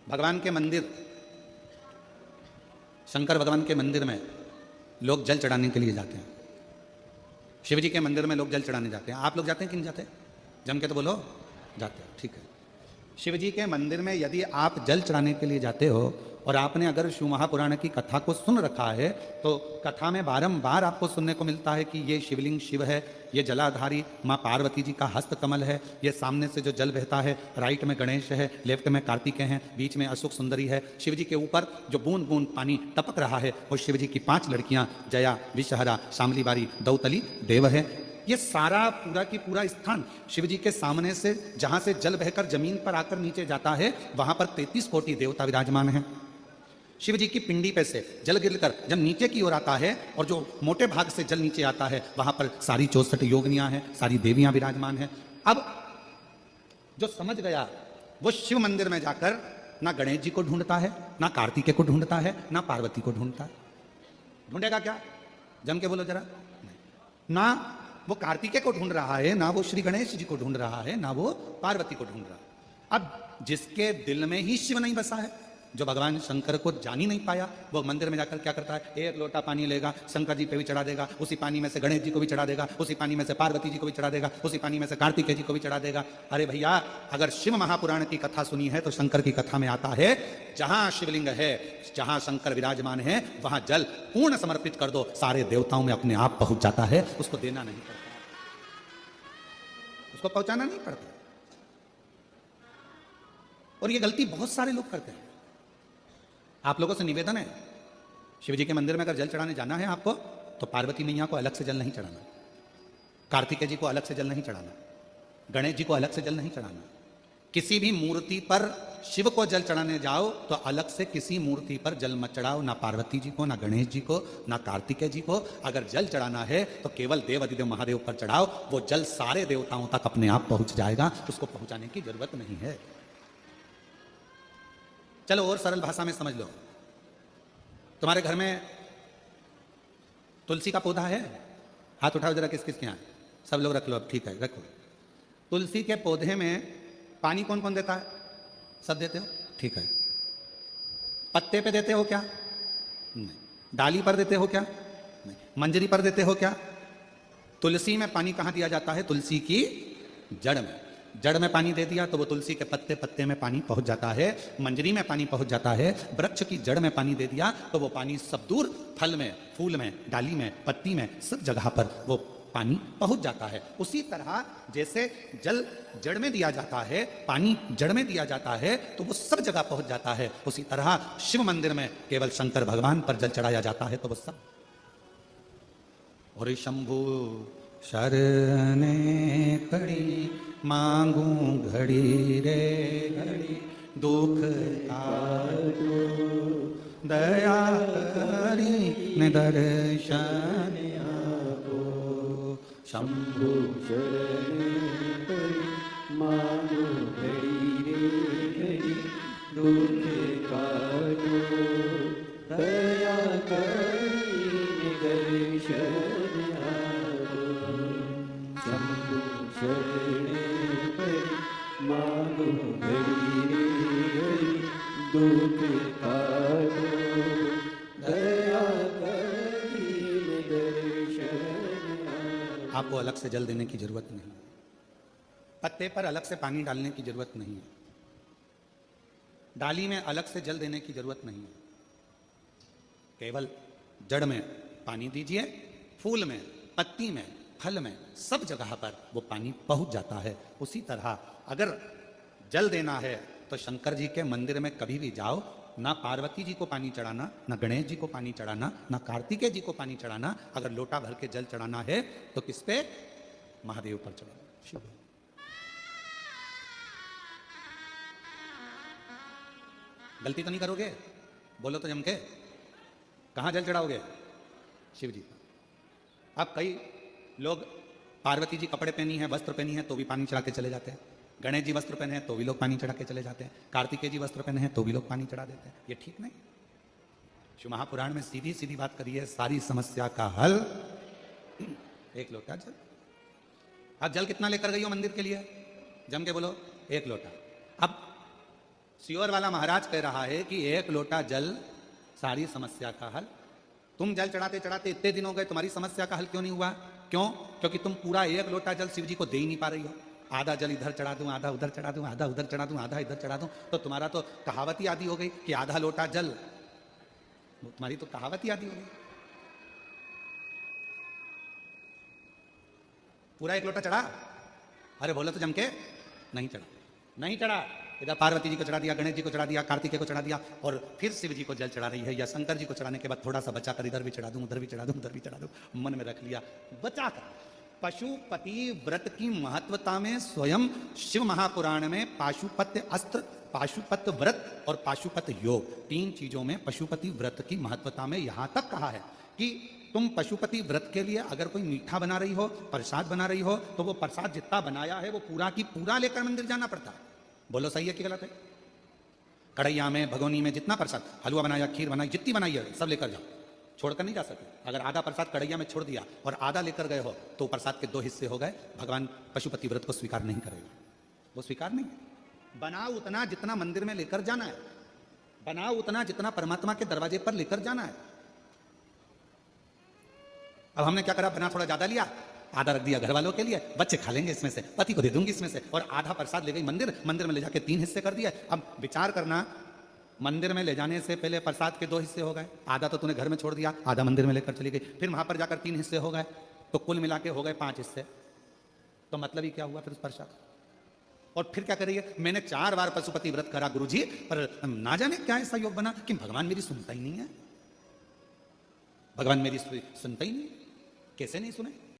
भगवान के मंदिर, शंकर भगवान के मंदिर में लोग जल चढ़ाने के लिए जाते हैं। शिव जी के मंदिर में लोग जल चढ़ाने जाते हैं। आप लोग जाते हैं कि नहीं जाते? जम के तो बोलो, जाते हो, ठीक है। शिव जी के मंदिर में यदि आप जल चढ़ाने के लिए जाते हो और आपने अगर शिव महापुराण की कथा को सुन रखा है, तो कथा में बारंबार आपको सुनने को मिलता है कि ये शिवलिंग शिव है, ये जलाधारी माँ पार्वती जी का हस्त कमल है, ये सामने से जो जल बहता है, राइट में गणेश है, लेफ्ट में कार्तिकेय हैं, बीच में अशोक सुंदरी है। शिव जी के ऊपर जो बूंद बूंद पानी टपक रहा है वो शिव जी की 5 लड़कियां जया, विषहरा, शामली बारी, दौतली, देव है। ये सारा पूरा की पूरा स्थान शिव जी के सामने से, जहां से जल बहकर जमीन पर आकर नीचे जाता है, वहां पर 33 कोटि देवता विराजमान हैं। शिव जी की पिंडी पे से जल गिरकर जब नीचे की ओर आता है और जो मोटे भाग से जल नीचे आता है, वहां पर सारी 64 योगिनियां हैं, सारी देवियां विराजमान हैं। अब जो समझ गया वो शिव मंदिर में जाकर ना गणेश जी को ढूंढता है, ना कार्तिकेय को ढूंढता है, ना पार्वती को ढूंढता है। ढूंढेगा क्या? जम के बोलो जरा। ना वो कार्तिकेय को ढूंढ रहा है, ना वो श्री गणेश जी को ढूंढ रहा है, ना वो पार्वती को ढूंढ रहा है। अब जिसके दिल में ही शिव नहीं बसा है, जो भगवान शंकर को जान ही नहीं पाया, वो मंदिर में जाकर क्या करता है? 1 लोटा पानी लेगा, शंकर जी पे भी चढ़ा देगा, उसी पानी में से गणेश जी को भी चढ़ा देगा, उसी पानी में से पार्वती जी को भी चढ़ा देगा, उसी पानी में से कार्तिकेय जी को भी चढ़ा देगा। अरे भैया, अगर शिव महापुराण की कथा सुनी है तो शंकर की कथा में आता है, जहां शिवलिंग है, जहां शंकर विराजमान है, वहां जल पूर्ण समर्पित कर दो, सारे देवताओं में अपने आप पहुंच जाता है। उसको देना नहीं पड़ता, उसको पहुंचाना नहीं पड़ता। और ये गलती बहुत सारे लोग करते हैं। आप लोगों से निवेदन है, शिव जी के मंदिर में अगर जल चढ़ाने जाना है आपको, तो पार्वती मैया को अलग से जल नहीं चढ़ाना, कार्तिकेय जी को अलग से जल नहीं चढ़ाना, गणेश जी को अलग से जल नहीं चढ़ाना। किसी भी मूर्ति पर शिव को जल चढ़ाने जाओ तो अलग से किसी मूर्ति पर जल मत चढ़ाओ, ना पार्वती जी को, ना गणेश जी को, ना कार्तिकेय जी को। अगर जल चढ़ाना है तो केवल देव अधिदेव महादेव पर चढ़ाओ, वो जल सारे देवताओं तक अपने आप पहुंच जाएगा, उसको पहुंचाने की जरूरत नहीं है। चलो और सरल भाषा में समझ लो, तुम्हारे घर में तुलसी का पौधा है? हाथ उठाओ जरा, किस किस के यहाँ? सब लोग रख लो, अब ठीक है, रखो। तुलसी के पौधे में पानी कौन कौन देता है? सब देते हो, ठीक है। पत्ते पे देते हो क्या? नहीं। डाली पर देते हो क्या? नहीं। मंजरी पर देते हो क्या? तुलसी में पानी कहां दिया जाता है? तुलसी की जड़ में। जड़ में पानी दे दिया तो वो तुलसी के पत्ते पत्ते में पानी पहुंच जाता है, मंजरी में पानी पहुंच जाता है। वृक्ष की जड़ में पानी दे दिया तो वो पानी सब दूर, फल में, फूल में, डाली में, पत्ती में, सब जगह पर वो पानी पहुंच जाता है। उसी तरह जैसे जल जड़ में दिया जाता है, पानी जड़ में दिया जाता है, तो वो सब जगह पहुंच जाता है। उसी तरह शिव मंदिर में केवल शंकर भगवान पर जल चढ़ाया जाता है तो वो सब। और शंभु शरणे पड़ी मांगू घड़ी रे घड़ी, दुख काटो दया करी निदर्शन आपो। शंभु शरणे पड़ी मांगू घड़ी रे घड़ी, दुख काटो दया करी निदर्शन आपो। शंभु शरणे पड़ी मांगू घड़ी रे घड़ी, दुख काटो दया करी निदर्शन आपो। आपको अलग से जल देने की जरूरत नहीं, पत्ते पर अलग से पानी डालने की जरूरत नहीं है, डाली में अलग से जल देने की जरूरत नहीं है। केवल जड़ में पानी दीजिए, फूल में, पत्ती में, फल में, सब जगह पर वो पानी पहुंच जाता है। उसी तरह अगर जल देना है तो शंकर जी के मंदिर में कभी भी जाओ, ना पार्वती जी को पानी चढ़ाना, ना गणेश जी को पानी चढ़ाना, ना कार्तिकेय जी को पानी चढ़ाना। अगर लोटा भर के जल चढ़ाना है तो किस पे? महादेव पर चढ़ाना, शिव। गलती तो नहीं करोगे? बोलो तो जम के। कहां जल चढ़ाओगे? शिव जी। अब कई लोग पार्वती जी कपड़े पहनी है, वस्त्र पहनी है, तो भी पानी चढ़ा के चले जाते हैं। गणेश जी वस्त्र पहने हैं तो भी लोग पानी चढ़ा के चले जाते हैं। कार्तिकेय जी वस्त्र पहने हैं तो भी लोग पानी चढ़ा देते हैं। ये ठीक नहीं। शिव महापुराण में सीधी सीधी बात करी है, सारी समस्या का हल 1 लोटा जल। अब जल कितना लेकर गई हो मंदिर के लिए? जम के बोलो, 1 लोटा। अब सियोर वाला महाराज कह रहा है कि एक लोटा जल सारी समस्या का हल। तुम जल चढ़ाते चढ़ाते इतने दिन हो गए, तुम्हारी समस्या का हल क्यों नहीं हुआ? क्यों? क्योंकि तुम पूरा एक लोटा जल शिव जी को दे ही नहीं पा रही हो। आधा जल इधर चढ़ा दूं, आधा उधर चढ़ा दूं, आधा उधर चढ़ा दूं, आधा इधर चढ़ा दूं, तो तुम्हारा तो कहावत ही आदि हो गई कि आधा लोटा जल, तुम्हारी तो कहावत ही आदि हो गई। पूरा एक लोटा चढ़ा? अरे बोलो तो जम के, नहीं चढ़ा, नहीं चढ़ा। इधर पार्वती जी को चढ़ा दिया, गणेश जी को चढ़ा दिया, कार्तिकेय को चढ़ा दिया, और फिर शिव जी को जल चढ़ा रही है, या शंकर जी को चढ़ाने के बाद थोड़ा सा बचा कर इधर भी चढ़ा दूं, उधर भी चढ़ा दूं, उधर भी चढ़ा दूं, मन में रख लिया बचा कर। पशुपति व्रत की महत्वता में स्वयं शिव महापुराण में पाशुपत्य अस्त्र, पाशुपत व्रत और पाशुपत योग, 3 चीजों में पशुपति व्रत की महत्वता में यहां तक कहा है कि तुम पशुपति व्रत के लिए अगर कोई मीठा बना रही हो, प्रसाद बना रही हो, तो वो प्रसाद जितना बनाया है वो पूरा की पूरा लेकर मंदिर जाना पड़ता है। बोलो सही है कि गलत है? कढ़ैया में, भगोनी में जितना प्रसाद, हलवा बनाया, खीर बनाई, जितनी बनाई है सब लेकर जाओ, छोड़कर नहीं जा सकते। अगर आधा प्रसाद कढ़ैया में छोड़ दिया और आधा लेकर गए हो तो प्रसाद के 2 हिस्से हो गए, भगवान पशुपति व्रत को स्वीकार नहीं करेगा, वो स्वीकार नहीं। बनाओ उतना जितना मंदिर में लेकर जाना है, बनाओ उतना जितना परमात्मा के दरवाजे पर लेकर जाना है। अब हमने क्या करा, बना थोड़ा ज्यादा लिया, आधा रख दिया घर वालों के लिए, बच्चे खा लेंगे इसमें से, पति को दे दूंगी इसमें से, और आधा प्रसाद ले गई मंदिर, मंदिर में ले जाके 3 हिस्से कर दिया। अब विचार करना, मंदिर में ले जाने से पहले प्रसाद के 2 हिस्से हो गए, आधा तो तूने घर में छोड़ दिया, आधा मंदिर में लेकर चली गई, फिर वहां पर जाकर 3 हिस्से हो गए, तो कुल मिला के हो गए 5 हिस्से। तो मतलब ही क्या हुआ फिर उस प्रसाद? और फिर क्या करिए, मैंने 4 बार पशुपति व्रत करा गुरुजी, पर ना जाने क्या ऐसा योग बना कि भगवान मेरी सुनता ही नहीं है, भगवान मेरी सुनता ही नहीं। कैसे नहीं सुने?